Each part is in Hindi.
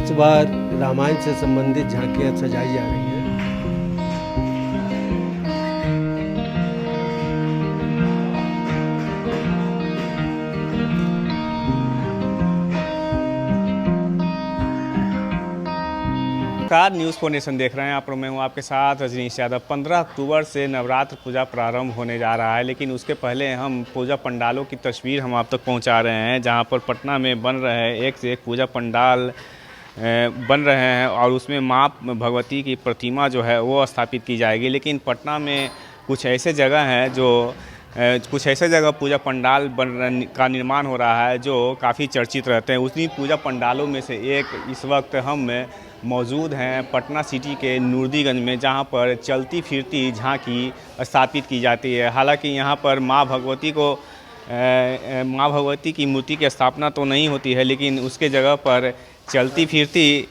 इस बार रामायण से संबंधित झांकियाँ सजाई जा रही हैं। नमस्कार, न्यूज़ 4 नेशन देख रहे हैं आप। मैं हूं आपके साथ रजनीश यादव। 15 अक्टूबर से नवरात्र पूजा प्रारंभ होने जा रहा है, लेकिन उसके पहले हम पूजा पंडालों की तस्वीर हम आप तक पहुंचा रहे हैं, जहां पर पटना में बन रहे हैं एक से एक पूजा पंडाल बन रहे हैं और उसमें माँ भगवती की प्रतिमा जो है वो स्थापित की जाएगी। लेकिन पटना में कुछ ऐसे जगह हैं कुछ ऐसे जगह पूजा पंडाल का निर्माण हो रहा है जो काफ़ी चर्चित रहते हैं। उसी पूजा पंडालों में से एक इस वक्त हम मौजूद हैं पटना सिटी के नूरदीगंज में, जहां पर चलती फिरती झांकी स्थापित की जाती है। हालांकि यहां पर माँ भगवती की मूर्ति की स्थापना तो नहीं होती है, लेकिन उसके जगह पर चलती फिरती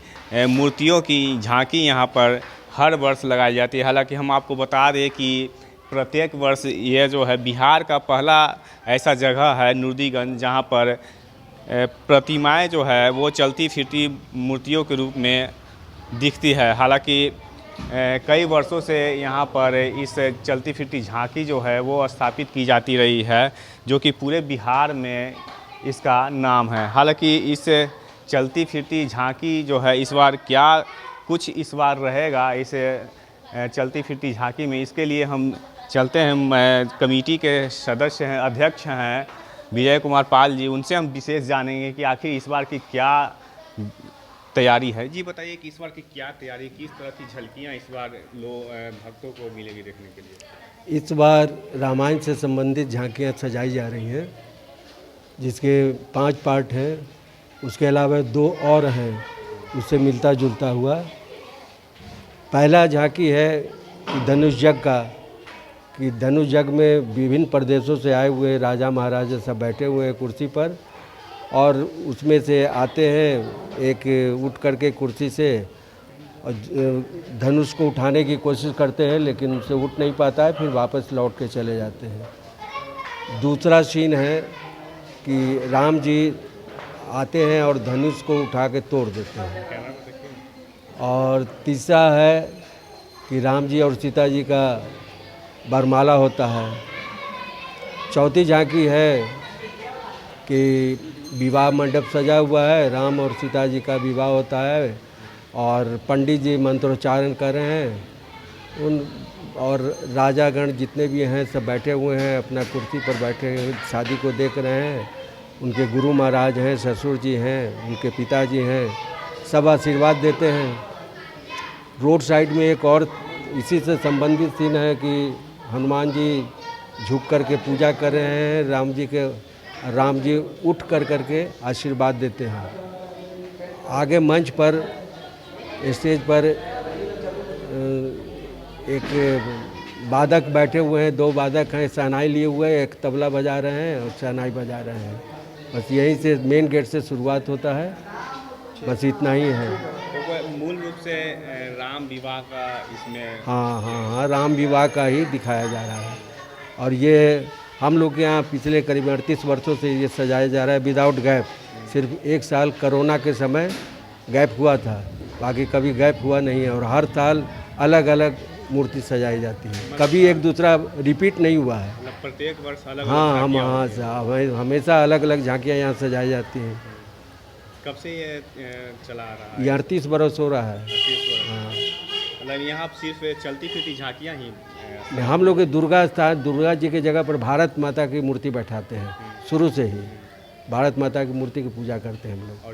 मूर्तियों की झांकी यहां पर हर वर्ष लगाई जाती है। हालांकि हम आपको बता दें कि प्रत्येक वर्ष ये जो है बिहार का पहला ऐसा जगह है नूरदीगंज, जहां पर प्रतिमाएं जो है वो चलती फिरती मूर्तियों के रूप में दिखती है। हालांकि कई वर्षों से यहाँ पर इस चलती फिरती झांकी जो है वो स्थापित की जाती रही है, जो कि पूरे बिहार में इसका नाम है। हालांकि इस चलती फिरती झांकी जो है इस बार क्या कुछ इस बार रहेगा इस चलती फिरती झांकी में, इसके लिए हम चलते हैं। कमेटी के सदस्य हैं, अध्यक्ष हैं विजय कुमार पाल जी, उनसे हम विशेष जानेंगे कि आखिर इस बार की क्या तैयारी है। जी बताइए कि इस बार की क्या तैयारी, किस तरह की झलकियाँ इस बार भक्तों को मिलेगी देखने के लिए। इस बार रामायण से संबंधित झांकियाँ सजाई जा रही हैं, जिसके 5 पार्ट हैं। उसके अलावा 2 और हैं उससे मिलता जुलता हुआ। पहला झांकी है कि धनुष यज्ञ का, कि धनुष यज्ञ में विभिन्न प्रदेशों से आए हुए राजा महाराजा सब बैठे हुए हैं कुर्सी पर, और उसमें से आते हैं एक उठ करके कुर्सी से और धनुष को उठाने की कोशिश करते हैं, लेकिन उससे उठ नहीं पाता है, फिर वापस लौट के चले जाते हैं। दूसरा सीन है कि राम जी आते हैं और धनुष को उठा के तोड़ देते हैं। और तीसरा है कि राम जी और सीता जी का बरमाला होता है। चौथी झांकी है कि विवाह मंडप सजा हुआ है, राम और सीता जी का विवाह होता है और पंडित जी मंत्रोच्चारण कर रहे हैं और राजागण जितने भी हैं सब बैठे हुए हैं, अपना कुर्सी पर बैठे हैं, शादी को देख रहे हैं। उनके गुरु महाराज हैं, ससुर जी हैं, उनके पिताजी हैं, सब आशीर्वाद देते हैं। रोड साइड में एक और इसी से संबंधित सीन है कि हनुमान जी झुक करके पूजा कर रहे हैं राम जी उठ करके आशीर्वाद देते हैं। आगे मंच पर स्टेज पर एक वादक बैठे हुए हैं, 2 वादक हैं, शहनाई लिए हुए, एक तबला बजा रहे हैं और शहनाई बजा रहे हैं। बस यहीं से मेन गेट से शुरुआत होता है, बस इतना ही है। तो मूल रूप से राम विवाह का इसमें हाँ, राम विवाह का ही दिखाया जा रहा है। और ये हम लोग के यहाँ पिछले करीब 38 वर्षों से ये सजाया जा रहा है विदाउट गैप। सिर्फ 1 साल कोरोना के समय गैप हुआ था, बाकी कभी गैप हुआ नहीं है। और हर साल अलग अलग मूर्ति सजाई जाती है, कभी एक दूसरा रिपीट नहीं हुआ है। मतलब प्रत्येक वर्ष अलग हमेशा अलग अलग झांकियाँ यहाँ सजाई जाती हैं। कब से ये चला आ रहा है? 38 बरस हो रहा है। 38 वर्ष। हाँ, मतलब यहाँ सिर्फ चलती फिरती झांकियाँ ही हम लोग दुर्गा जी की जगह पर भारत माता की मूर्ति बैठाते हैं। शुरू से ही भारत माता की मूर्ति की पूजा करते हैं हम लोग, और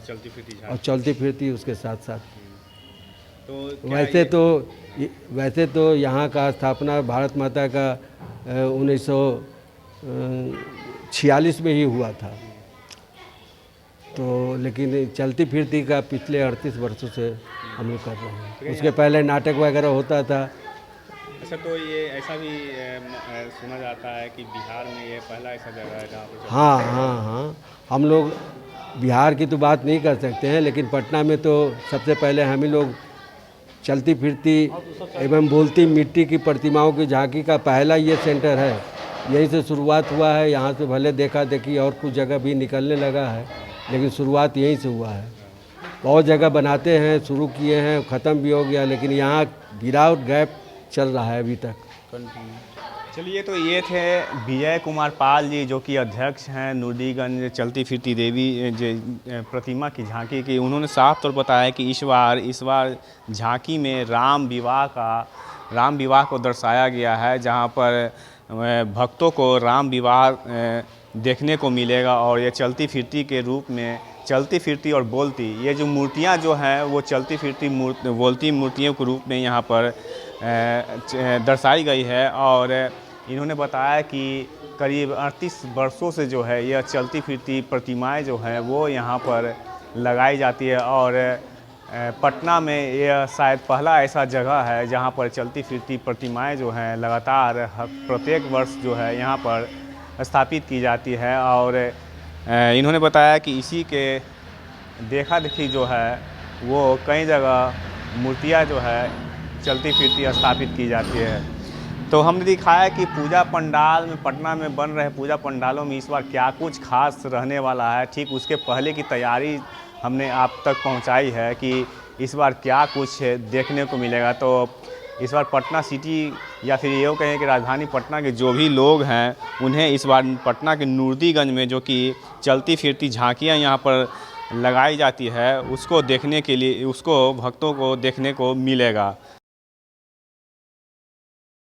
चलती फिरती उसके साथ साथ। तो वैसे तो यहाँ का स्थापना भारत माता का 1946 में ही हुआ था। तो लेकिन चलती फिरती का पिछले 38 वर्षों से हम लोग कर रहे हैं। उसके पहले नाटक वगैरह होता था। अच्छा, तो ये ऐसा भी सुना जाता है कि बिहार में ये पहला ऐसा जगह है जहाँ पर हाँ, हम लोग बिहार की तो बात नहीं कर सकते हैं, लेकिन पटना में तो सबसे पहले हम ही लोग चलती फिरती एवं बोलती मिट्टी की प्रतिमाओं की झांकी का पहला ये सेंटर है। यहीं से शुरुआत हुआ है। यहाँ से भले देखा देखी और कुछ जगह भी निकलने लगा है, लेकिन शुरुआत यहीं से हुआ है। बहुत जगह बनाते हैं, शुरू किए हैं, ख़त्म भी हो गया, लेकिन यहाँ विदाउट गैप चल रहा है अभी तक। चलिए, तो ये थे विजय कुमार पाल जी, जो कि अध्यक्ष हैं नूरडीगंज चलती फिरती देवी प्रतिमा की झांकी की। उन्होंने साफ तौर पर बताया कि इस बार झांकी में राम विवाह को दर्शाया गया है, जहां पर भक्तों को राम विवाह देखने को मिलेगा। और ये चलती फिरती के रूप में, चलती फिरती और बोलती, ये जो मूर्तियां जो हैं वो चलती फिरती बोलती मूर्तियों के रूप में यहाँ पर दर्शाई गई है। और इन्होंने बताया कि करीब 38 वर्षों से जो है यह चलती फिरती प्रतिमाएं जो हैं वो यहाँ पर लगाई जाती है। और पटना में यह शायद पहला ऐसा जगह है जहाँ पर चलती फिरती प्रतिमाएं जो हैं लगातार प्रत्येक वर्ष जो है यहाँ पर स्थापित की जाती है। और इन्होंने बताया कि इसी के देखा देखी जो है वो कई जगह मूर्तियाँ जो है चलती फिरती स्थापित की जाती है। तो हमने दिखाया कि पूजा पंडाल में, पटना में बन रहे पूजा पंडालों में इस बार क्या कुछ खास रहने वाला है। ठीक उसके पहले की तैयारी हमने आप तक पहुंचाई है कि इस बार क्या कुछ देखने को मिलेगा। तो इस बार पटना सिटी, या फिर ये कहें कि राजधानी पटना के जो भी लोग हैं, उन्हें इस बार पटना के नूरडीगंज में जो कि चलती फिरती झांकियाँ यहाँ पर लगाई जाती है, उसको देखने के लिए, उसको भक्तों को देखने को मिलेगा।